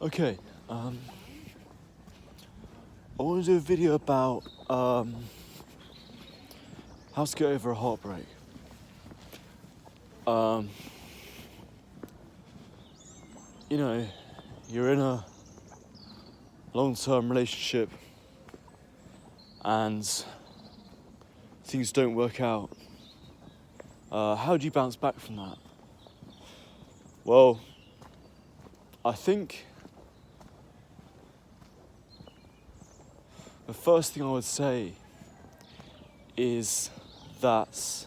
Okay, I want to do a video about how to get over a heartbreak. Um, you're in a long-term relationship and things don't work out. How do you bounce back from that? Well, I think the first thing I would say is that,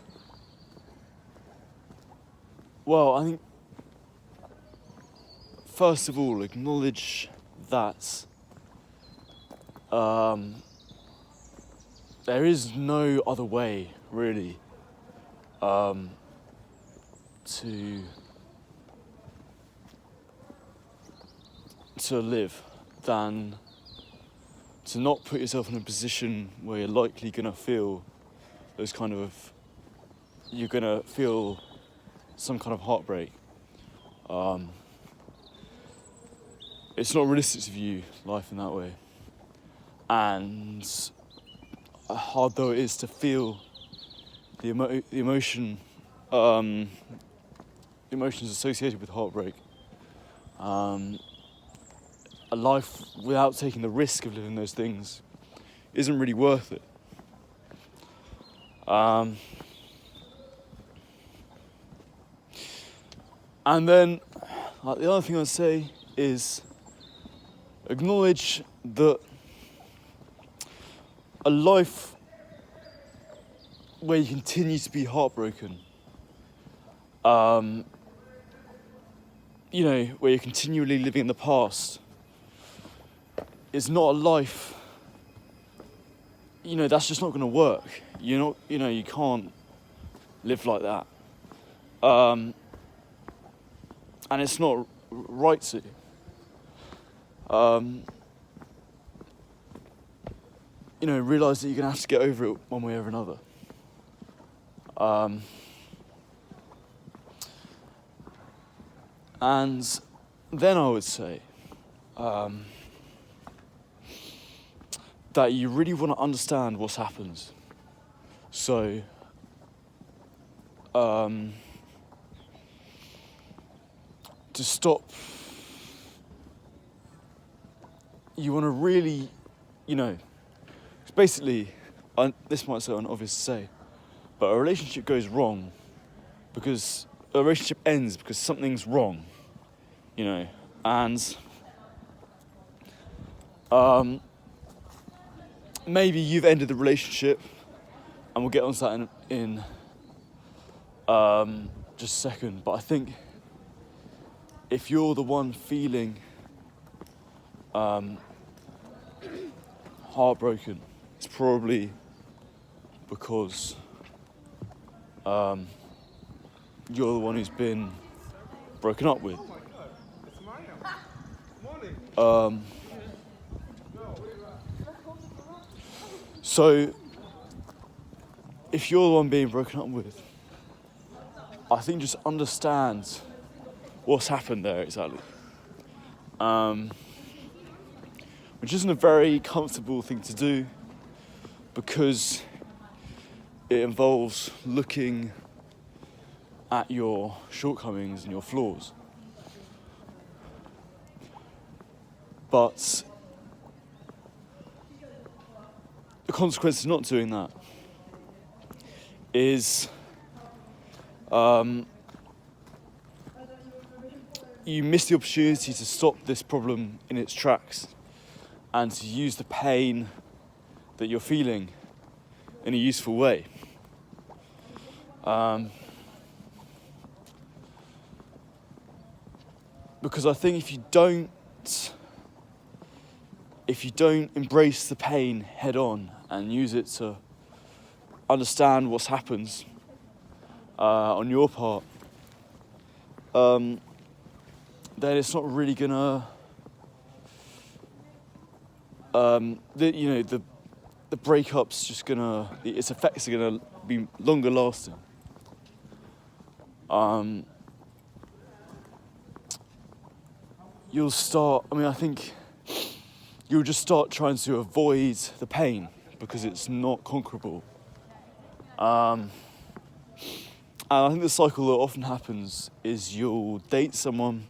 I think first of all, acknowledge that there is no other way, really, to live than to not put yourself in a position where you're likely gonna feel you're gonna feel some kind of heartbreak. It's not realistic to view life in that way. And hard though it is to feel the emotions associated with heartbreak, a life without taking the risk of living those things isn't really worth it. And then the other thing I'd say is acknowledge that a life where you continue to be heartbroken, where you're continually living in the past, is not a life, that's just not going to work. You can't live like that. And it's not right to. Realise that you're going to have to get over it one way or another. And then I would say that you really want to understand what's happened. So, to stop, you want to really, basically, this might sound obvious to say, but a relationship goes wrong because a relationship ends because something's wrong, and maybe you've ended the relationship, and we'll get onto that in just a second, but I think if you're the one feeling heartbroken, it's probably because you're the one who's been broken up with. So, if you're the one being broken up with, I think just understand what's happened there exactly. Which isn't a very comfortable thing to do because it involves looking at your shortcomings and your flaws. But the consequence of not doing that is you miss the opportunity to stop this problem in its tracks and to use the pain that you're feeling in a useful way. Because I think if you don't embrace the pain head on and use it to understand what's happened on your part, then it's not really gonna the breakup's just gonna, its effects are gonna be longer lasting. you'll start, I think you'll just start trying to avoid the pain because it's not conquerable. And I think the cycle that often happens is you'll date someone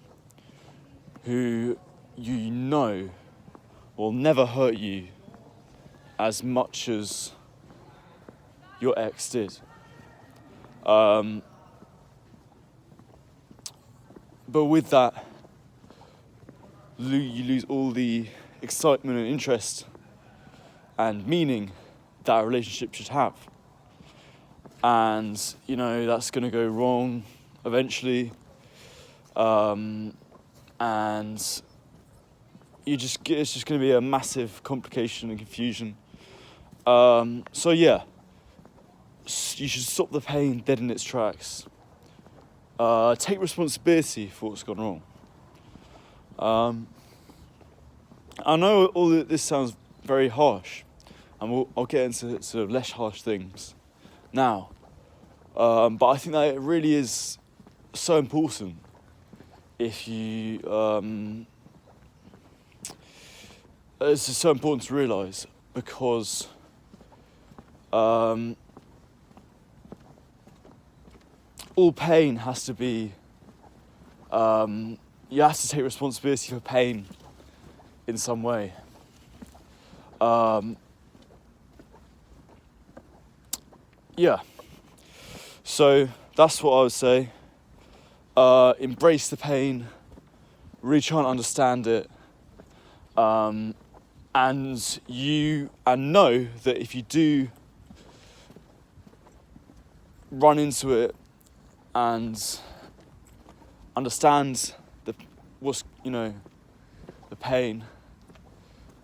who you know will never hurt you as much as your ex did. But with that, you lose all the excitement and interest and meaning that a relationship should have. And, that's going to go wrong eventually. And it's just going to be a massive complication and confusion. So yeah, you should stop the pain dead in its tracks. Take responsibility for what's gone wrong. I know all of this sounds very harsh, and I'll get into sort of less harsh things now. But I think that it really is so important if you... it's just so important to realise because all pain has to be... you have to take responsibility for pain in some way. Yeah. So that's what I would say. Embrace the pain, really try and understand it, and know that if you do run into it and understand the pain,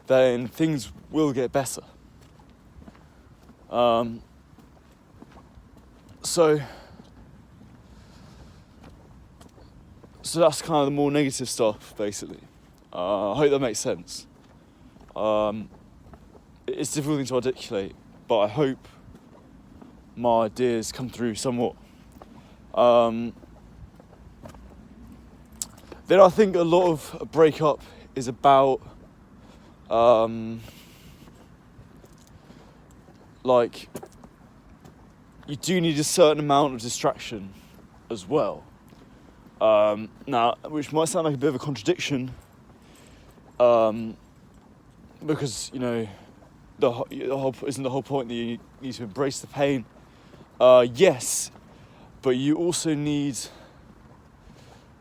then things will get better. So that's kind of the more negative stuff, basically. I hope that makes sense. It's a difficult thing to articulate, but I hope my ideas come through somewhat. Then I think a lot of a breakup is about you do need a certain amount of distraction as well. Now, which might sound like a bit of a contradiction, because isn't the whole point that you need to embrace the pain? Yes, but you also need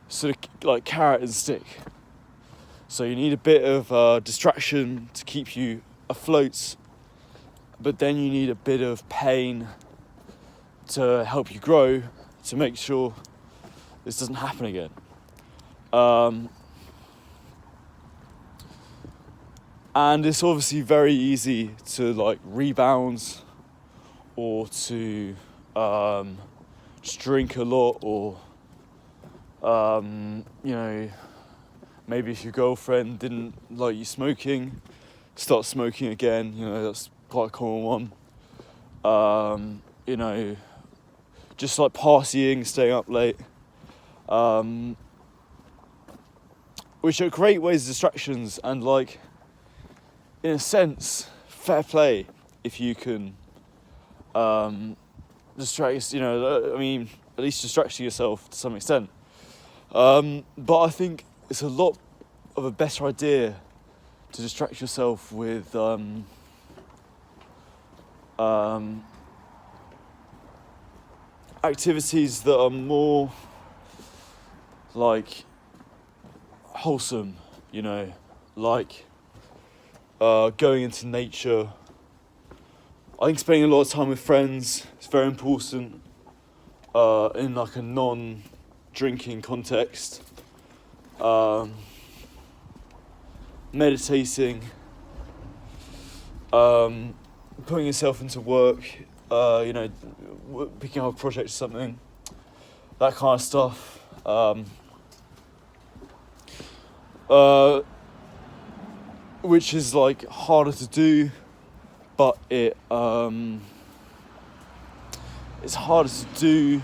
sort of like carrot and stick. So you need a bit of distraction to keep you afloat, but then you need a bit of pain to help you grow, to make sure this doesn't happen again. And it's obviously very easy to rebound or to just drink a lot, or maybe if your girlfriend didn't like you smoking, start smoking again. That's quite a common one. Just partying, staying up late, which are great ways of distractions, and in a sense, fair play if you can distract, at least distracting yourself to some extent. But I think it's a lot of a better idea to distract yourself with activities that are more wholesome, going into nature. I think spending a lot of time with friends is very important in a non-drinking context. Meditating, putting yourself into work, picking up a project or something, that kind of stuff. Which is harder to do, but it's harder to do,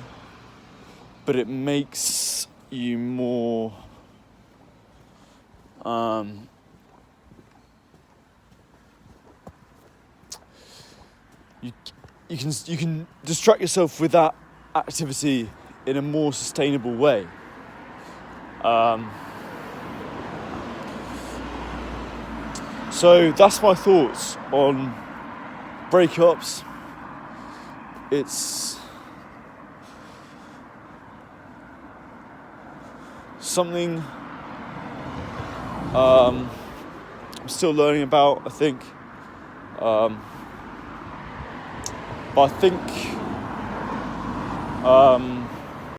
but it makes you more You can distract yourself with that activity in a more sustainable way. So that's my thoughts on breakups. It's something I'm still learning about, I think. But I think